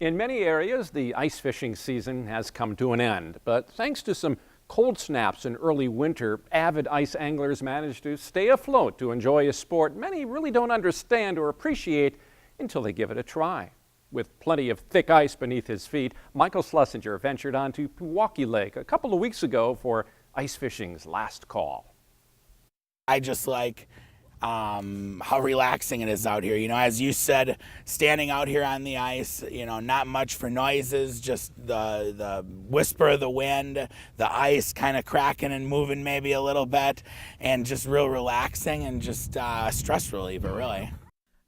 In many areas, the ice fishing season has come to an end, but thanks to some cold snaps in early winter, avid ice anglers manage to stay afloat to enjoy a sport many really don't understand or appreciate until they give it a try. With plenty of thick ice beneath his feet, Michael Schlesinger ventured onto Pewaukee Lake a couple of weeks ago for ice fishing's last call. I just like how relaxing it is out here. You know, as you said, standing out here on the ice, you know, not much for noises, just the whisper of the wind, the ice kind of cracking and moving maybe a little bit, and just real relaxing and just stress reliever, really.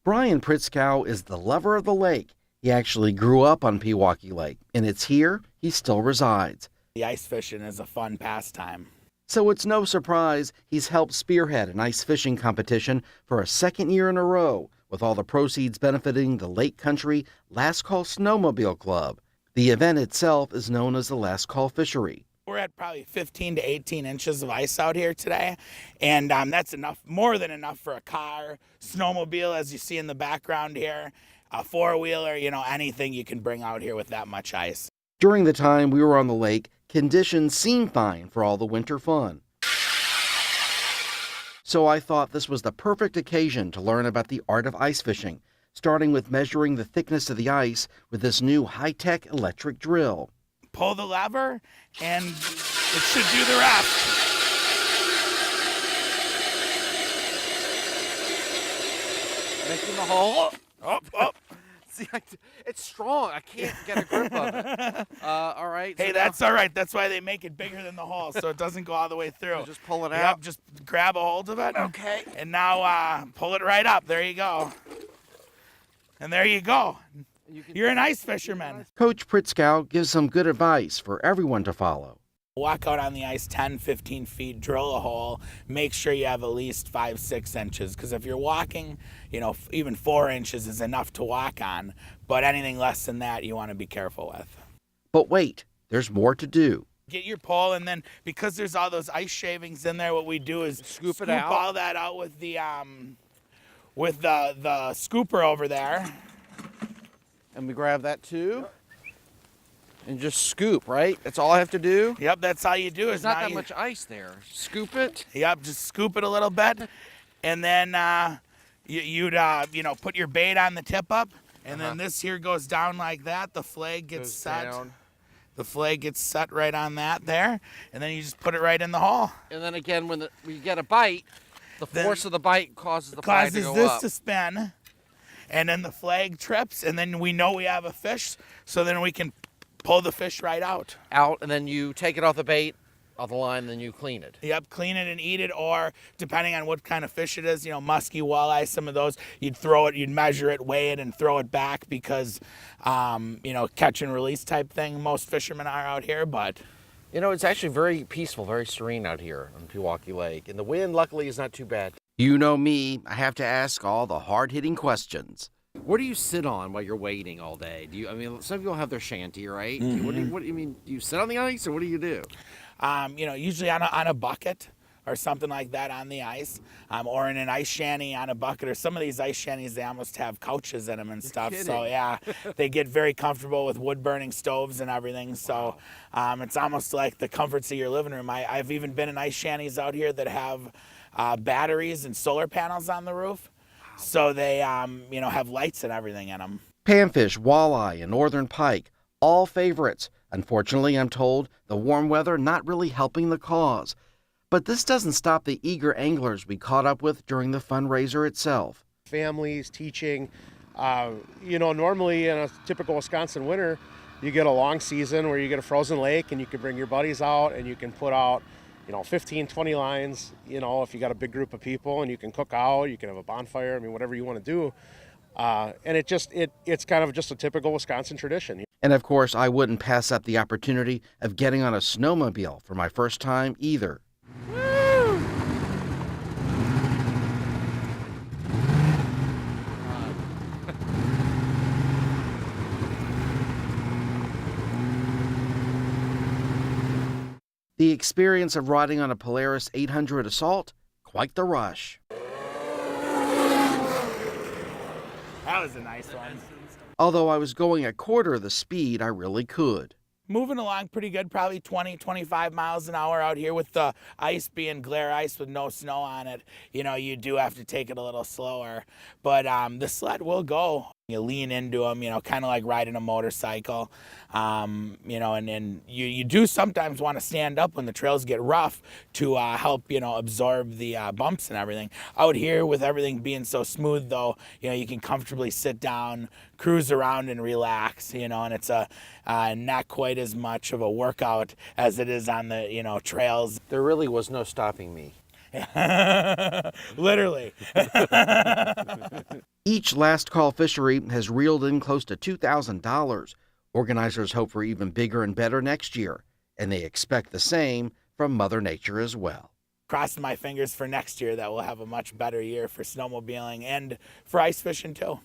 Brian Pritzkow is the lover of the lake. He actually grew up on Pewaukee Lake, and it's here he still resides. The ice fishing is a fun pastime. So it's no surprise he's helped spearhead an ice fishing competition for a second year in a row, with all the proceeds benefiting the Lake Country Last Call Snowmobile Club. The event itself is known as the Last Call Fishery. We're at probably 15 to 18 inches of ice out here today, and that's enough, more than enough for a car, snowmobile, as you see in the background here, a four-wheeler, you know, anything you can bring out here with that much ice. During the time we were on the lake, conditions seemed fine for all the winter fun. So I thought this was the perfect occasion to learn about the art of ice fishing, starting with measuring the thickness of the ice with this new high-tech electric drill. Pull the lever, and it should do the rest. Making the hole. Oh. See, it's strong. I can't get a grip of it. All right. Hey, so that's all right. That's why they make it bigger than the hole, so it doesn't go all the way through. Just pull it Yep, out. just grab a hold of it. Okay. And now pull it right up. There you go. And there you go. You're an ice fisherman. Coach Pritzkow gives some good advice for everyone to follow. Walk out on the ice 10, 15 feet, drill a hole, make sure you have at least 5, 6 inches. Because if you're walking, you know, even 4 inches is enough to walk on. But anything less than that, you want to be careful with. But wait, there's more to do. Get your pole, and then because there's all those ice shavings in there, what we do is Scoop it out. all that out with the scooper over there. And we grab that too. And just scoop, right? That's all I have to do? Yep, that's all you do. There's not that much ice there. Scoop it. Yep, just scoop it a little bit, and then you'd put your bait on the tip up, and then this here goes down like that. The flag gets set. Down. The flag gets set right on that there, and then you just put it right in the hole. And then again, when we get a bite, the force of the bite causes the flag to go Causes this up. to spin, and then the flag trips, and then we know we have a fish, so then we can pull the fish right out. And then you take it off the bait, off the line, and then you clean it. Yep, clean it and eat it, or depending on what kind of fish it is, you know, musky, walleye, some of those, you'd throw it, you'd measure it, weigh it, and throw it back because, catch and release type thing. Most fishermen are out here, but... You know, it's actually very peaceful, very serene out here on Pewaukee Lake. And the wind, luckily, is not too bad. You know me, I have to ask all the hard-hitting questions. Where do you sit on while you're waiting all day? Some people have their shanty, right? Mm-hmm. What do you mean? Do you sit on the ice, or what do you do? Usually on a bucket or something like that on the ice, or in an ice shanty on a bucket, or some of these ice shanties, they almost have couches in them and stuff. So yeah, they get very comfortable with wood burning stoves and everything. So it's almost like the comforts of your living room. I've even been in ice shanties out here that have batteries and solar panels on the roof. So they, have lights and everything in them. Panfish, walleye, and northern pike, all favorites. Unfortunately, I'm told, the warm weather not really helping the cause. But this doesn't stop the eager anglers we caught up with during the fundraiser itself. Families, teaching, normally in a typical Wisconsin winter, you get a long season where you get a frozen lake and you can bring your buddies out and you can put out 15, 20 lines, if you got a big group of people, and you can cook out, you can have a bonfire, whatever you want to do. And it's kind of just a typical Wisconsin tradition. And of course, I wouldn't pass up the opportunity of getting on a snowmobile for my first time either. The experience of riding on a Polaris 800 Assault, quite the rush. That was a nice one. although I was going a quarter the speed I really could. Moving along pretty good, probably 20, 25 miles an hour out here with the ice being glare ice with no snow on it. You know, you do have to take it a little slower, but the sled will go. You lean into them, you know, kind of like riding a motorcycle, you know, and you do sometimes want to stand up when the trails get rough to help, you know, absorb the bumps and everything. Out here with everything being so smooth though, you know, you can comfortably sit down, cruise around and relax, you know, and it's not quite as much of a workout as it is on the, you know, trails. There really was no stopping me. Literally. Each last call fishery has reeled in close to $2,000. Organizers hope for even bigger and better next year, and they expect the same from Mother Nature as well. Crossing my fingers for next year that we'll have a much better year for snowmobiling and for ice fishing too.